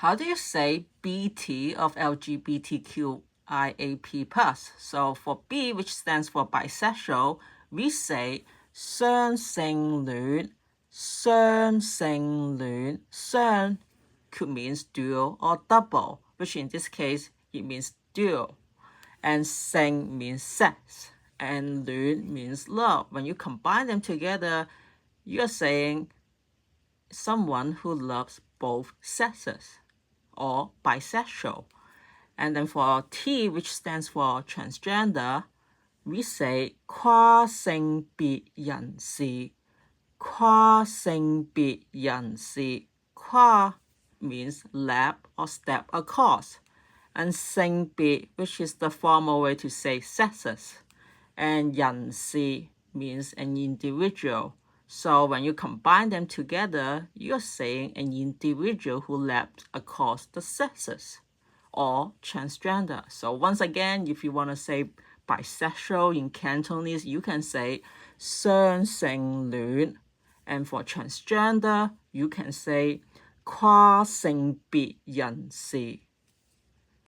How do you say BT of LGBTQIAP+? So for B, which stands for bisexual, we say雙性戀. 雙性戀. 雙 could means dual or double, which in this case, it means dual. And 性 means sex, and 戀 means love. When you combine them together, you're saying someone who loves both sexes, or bisexual. And then for T, which stands for transgender, we say 跨性別人士. 跨性別人士. 跨 means lap or step across. And 性別, which is the formal way to say sexes. And 人士 means an individual. So when you combine them together, you're saying an individual who leapt across the sexes, or transgender. So once again, if you want to say bisexual in Cantonese, you can say 雙性戀. And for transgender, you can say 跨性別人士.